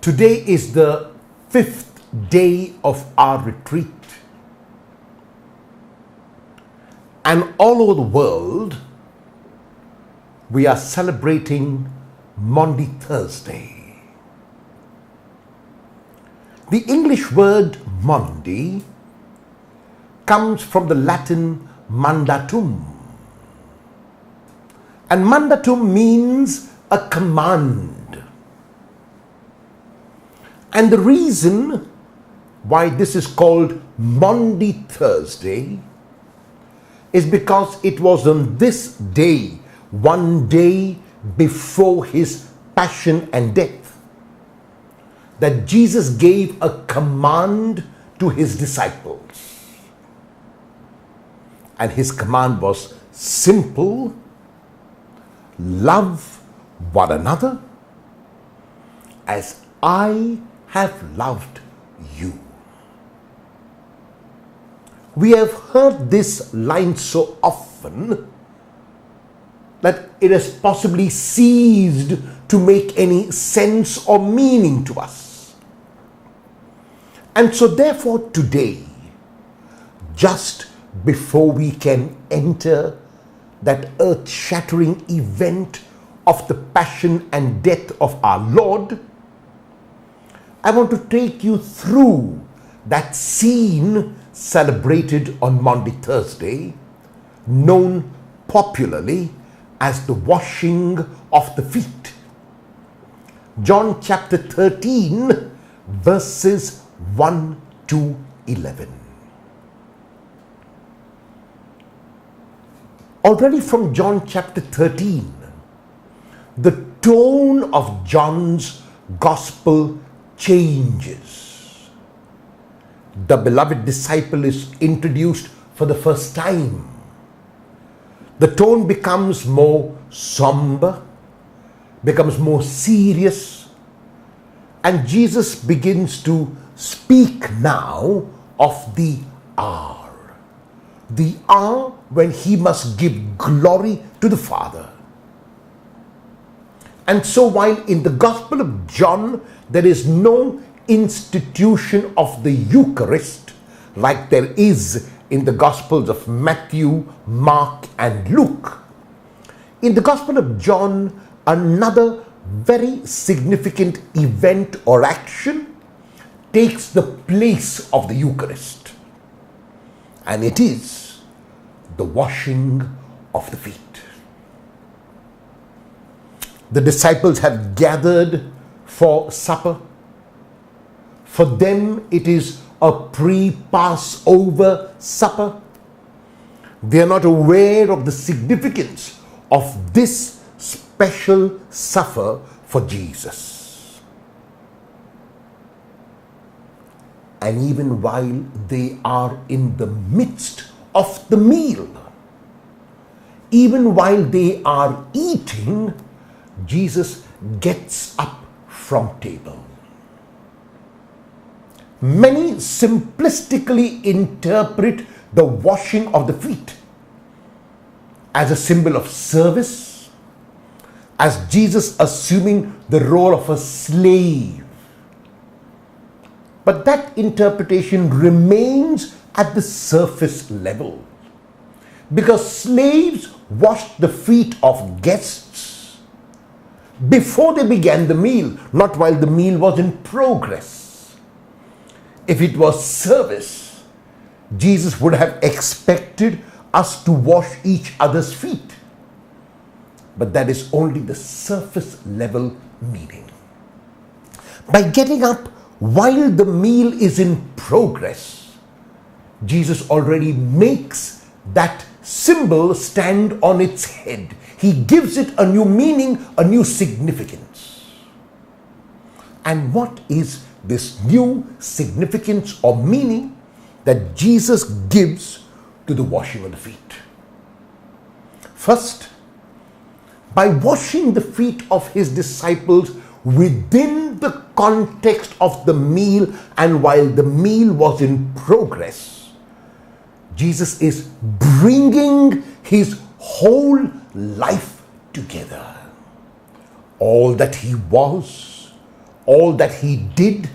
Today is the 5th day of our retreat. And all over the world, we are celebrating Maundy Thursday. The English word Maundy comes from the Latin mandatum. And mandatum means a command. And the reason why this is called Maundy Thursday is because it was on this day, one day before his passion and death, that Jesus gave a command to his disciples. And his command was simple: love one another as I have loved you. We have heard this line so often that it has possibly ceased to make any sense or meaning to us. And so therefore today, just before we can enter that earth-shattering event of the passion and death of our Lord, I want to take you through that scene celebrated on Maundy Thursday, known popularly as the washing of the feet. John chapter 13, verses 1 to 11. Already from John chapter 13, the tone of John's gospel changes. The beloved disciple is introduced for the first time. The tone becomes more somber, becomes more serious, and Jesus begins to speak now of the hour when he must give glory to the Father. And so while in the Gospel of John there is no institution of the Eucharist like there is in the Gospels of Matthew, Mark, and Luke, in the Gospel of John, another very significant event or action takes the place of the Eucharist, and it is the washing of the feet. The disciples have gathered for supper. For them, it is a pre-Passover supper. They are not aware of the significance of this special supper for Jesus. And even while they are in the midst of the meal, even while they are eating, Jesus gets up from table. Many simplistically interpret the washing of the feet as a symbol of service, as Jesus assuming the role of a slave. But that interpretation remains at the surface level, because slaves washed the feet of guests before they began the meal, not while the meal was in progress. If it was service, Jesus would have expected us to wash each other's feet. But that is only the surface level meaning. By getting up while the meal is in progress, Jesus already makes that symbol stand on its head. He gives it a new meaning, a new significance. And what is this new significance or meaning that Jesus gives to the washing of the feet? First, by washing the feet of his disciples within the context of the meal and while the meal was in progress, Jesus is bringing his whole life together. All that he was, all that he did,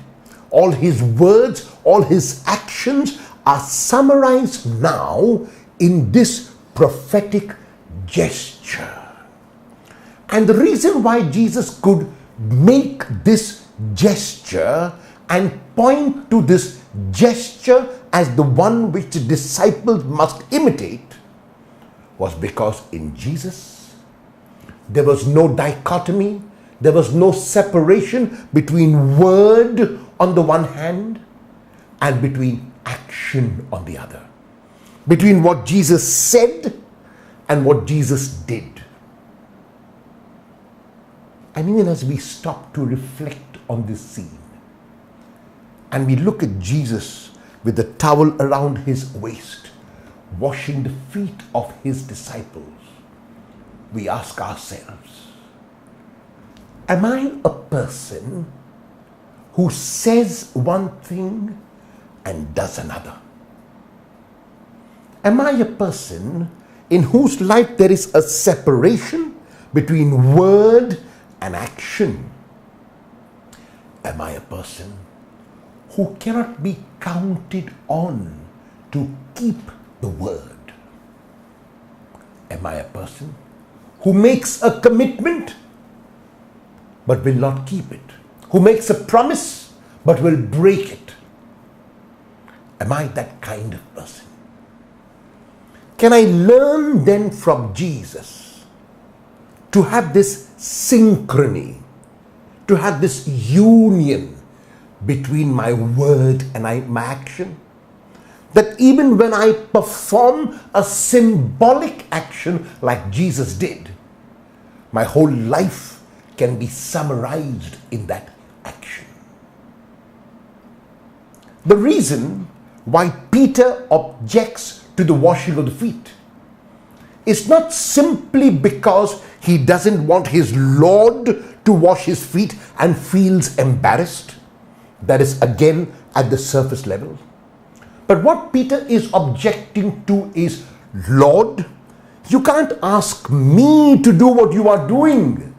all his words, all his actions are summarized now in this prophetic gesture. And the reason why Jesus could make this gesture and point to this gesture as the one which the disciples must imitate was because in Jesus there was no dichotomy, there was no separation between word on the one hand and between action on the other, between what Jesus said and what Jesus did. And even as we stop to reflect on this scene and we look at Jesus with the towel around his waist, washing the feet of his disciples, we ask ourselves, am I a person who says one thing and does another? Am I a person in whose life there is a separation between word and action? Am I a person who cannot be counted on to keep the word? Am I a person who makes a commitment but will not keep it? Who makes a promise but will break it? Am I that kind of person? Can I learn then from Jesus to have this synchrony, to have this union between my word and my action? That even when I perform a symbolic action like Jesus did, my whole life can be summarized in that action. The reason why Peter objects to the washing of the feet is not simply because he doesn't want his Lord to wash his feet and feels embarrassed. That is again at the surface level. But what Peter is objecting to is, Lord, you can't ask me to do what you are doing.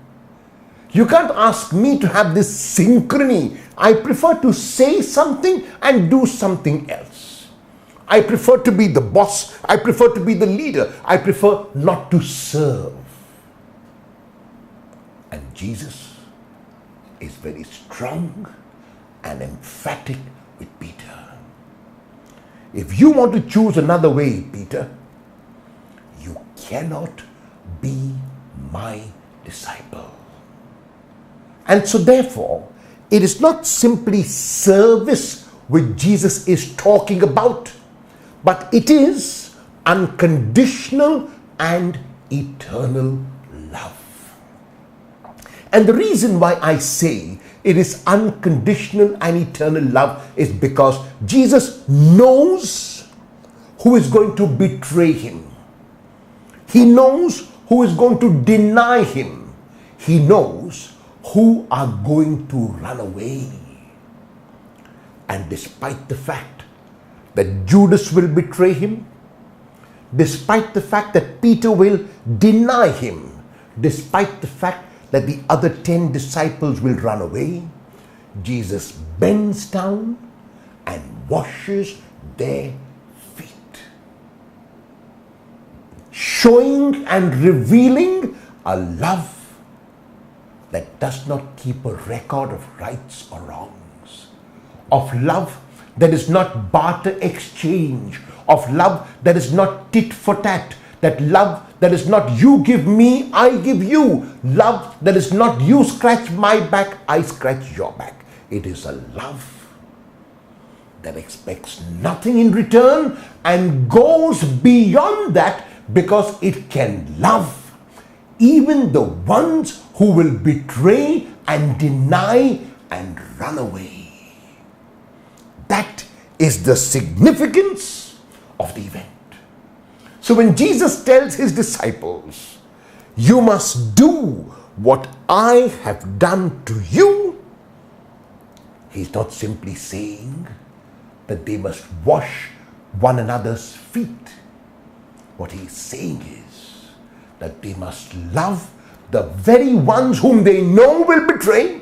You can't ask me to have this synchrony. I prefer to say something and do something else. I prefer to be the boss. I prefer to be the leader. I prefer not to serve. And Jesus is very strong and emphatic with Peter. If you want to choose another way, Peter, you cannot be my disciple. And so therefore, it is not simply service which Jesus is talking about, but it is unconditional and eternal love. And the reason why I say it is unconditional and eternal love is because Jesus knows who is going to betray him. He knows who is going to deny him. He knows who are going to run away. And despite the fact that Judas will betray him, despite the fact that Peter will deny him, despite the fact that the other 10 disciples will run away, Jesus bends down and washes their feet, showing and revealing a love that does not keep a record of rights or wrongs, of love that is not barter exchange, of love that is not tit for tat, that love that is not you give me, I give you, love that is not you scratch my back, I scratch your back. It is a love that expects nothing in return and goes beyond that because it can love even the ones who will betray and deny and run away. That is the significance of the event. So when Jesus tells his disciples, you must do what I have done to you, he's not simply saying that they must wash one another's feet. What he's saying is that they must love the very ones whom they know will betray,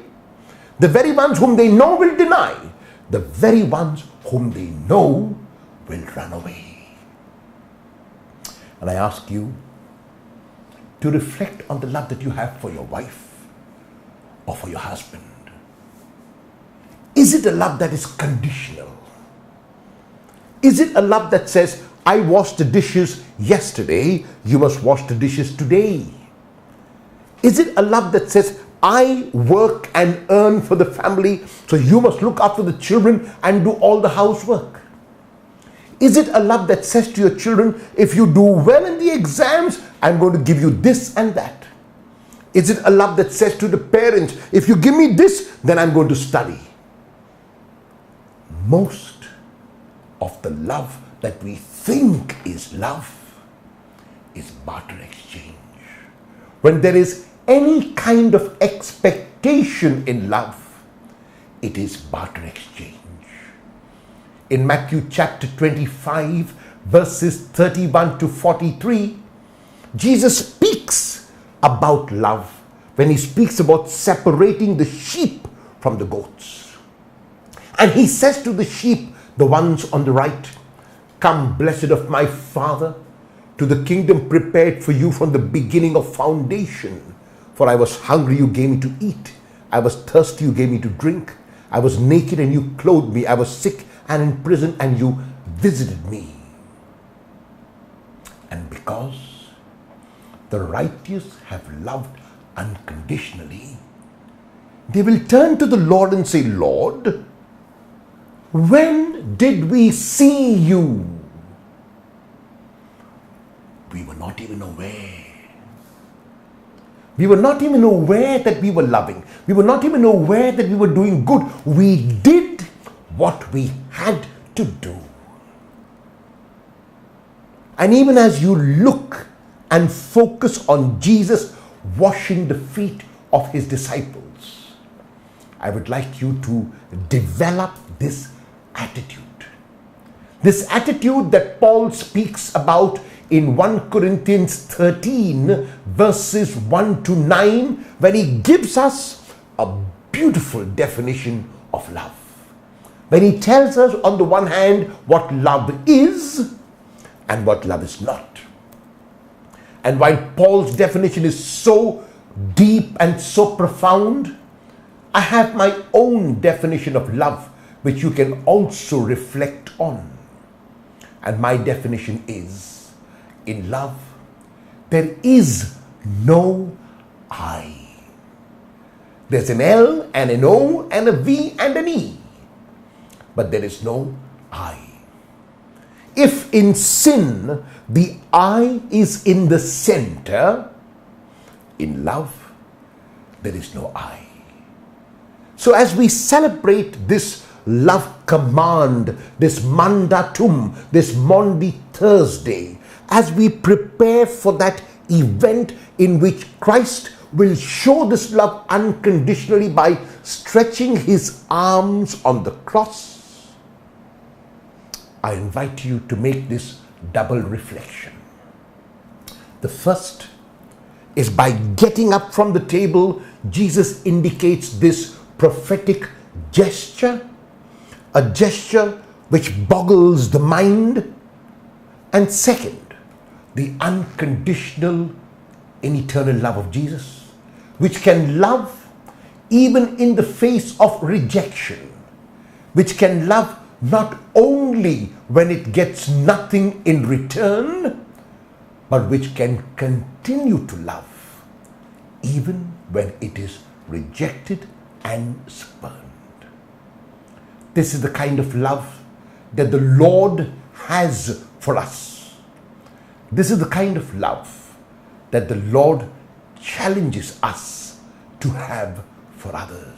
The very ones whom they know will deny. The very ones whom they know will run away. And I ask you to reflect on the love that you have for your wife or for your husband. Is it a love that is conditional? Is it a love that says, I washed the dishes yesterday, you must wash the dishes today? Is it a love that says, I work and earn for the family, so you must look after the children and do all the housework? Is it a love that says to your children, if you do well in the exams, I'm going to give you this and that? Is it a love that says to the parents, if you give me this, then I'm going to study? Most of the love that we think is love is barter exchange. When there is any kind of expectation in love, it is barter exchange. In Matthew chapter 25, verses 31 to 43, Jesus speaks about love when he speaks about separating the sheep from the goats. And he says to the sheep, the ones on the right, come, blessed of my Father, to the kingdom prepared for you from the beginning of foundation. For I was hungry, you gave me to eat. I was thirsty, you gave me to drink. I was naked and you clothed me. I was sick and in prison and you visited me. And because the righteous have loved unconditionally, they will turn to the Lord and say, Lord, when did we see you? We were not even aware. We were not even aware that we were loving. We were not even aware that we were doing good. We did what we had to do. And even as you look and focus on Jesus washing the feet of his disciples, I would like you to develop this attitude. This attitude that Paul speaks about in 1 Corinthians 13 verses 1 to 9, where he gives us a beautiful definition of love. When he tells us on the one hand what love is and what love is not. And while Paul's definition is so deep and so profound, I have my own definition of love which you can also reflect on. And my definition is, in love, there is no I. There's an L and an O and a V and an E, but there is no I. If in sin the I is in the center, in love there is no I. So as we celebrate this love command, this mandatum, this Maundy Thursday, as we prepare for that event in which Christ will show this love unconditionally by stretching his arms on the cross, I invite you to make this double reflection. The first is by getting up from the table, Jesus indicates this prophetic gesture, a gesture which boggles the mind. And second, the unconditional and eternal love of Jesus, which can love even in the face of rejection, which can love not only when it gets nothing in return, but which can continue to love even when it is rejected and spurned. This is the kind of love that the Lord has for us. This is the kind of love that the Lord challenges us to have for others.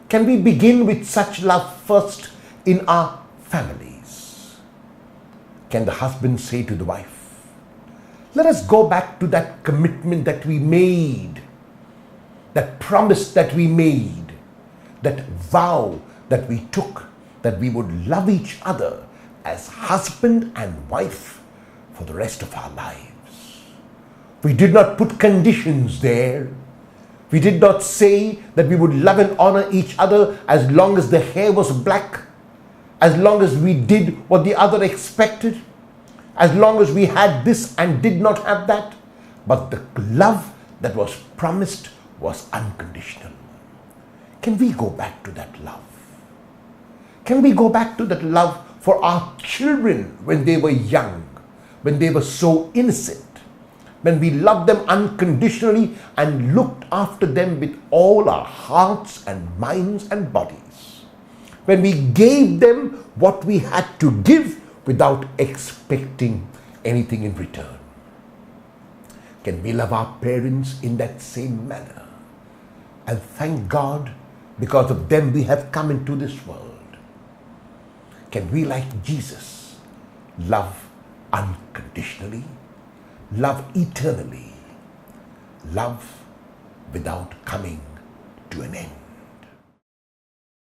Can we begin with such love first in our families? Can the husband say to the wife, let us go back to that commitment that we made, that promise that we made, that vow that we took, that we would love each other as husband and wife for the rest of our lives. We did not put conditions there. We did not say that we would love and honor each other as long as the hair was black, as long as we did what the other expected, as long as we had this and did not have that. But the love that was promised was unconditional. Can we go back to that love? Can we go back to that love for our children when they were young, when they were so innocent, when we loved them unconditionally and looked after them with all our hearts and minds and bodies, when we gave them what we had to give without expecting anything in return? Can we love our parents in that same manner? And thank God, because of them we have come into this world. Can we, like Jesus, love unconditionally, love eternally, love without coming to an end?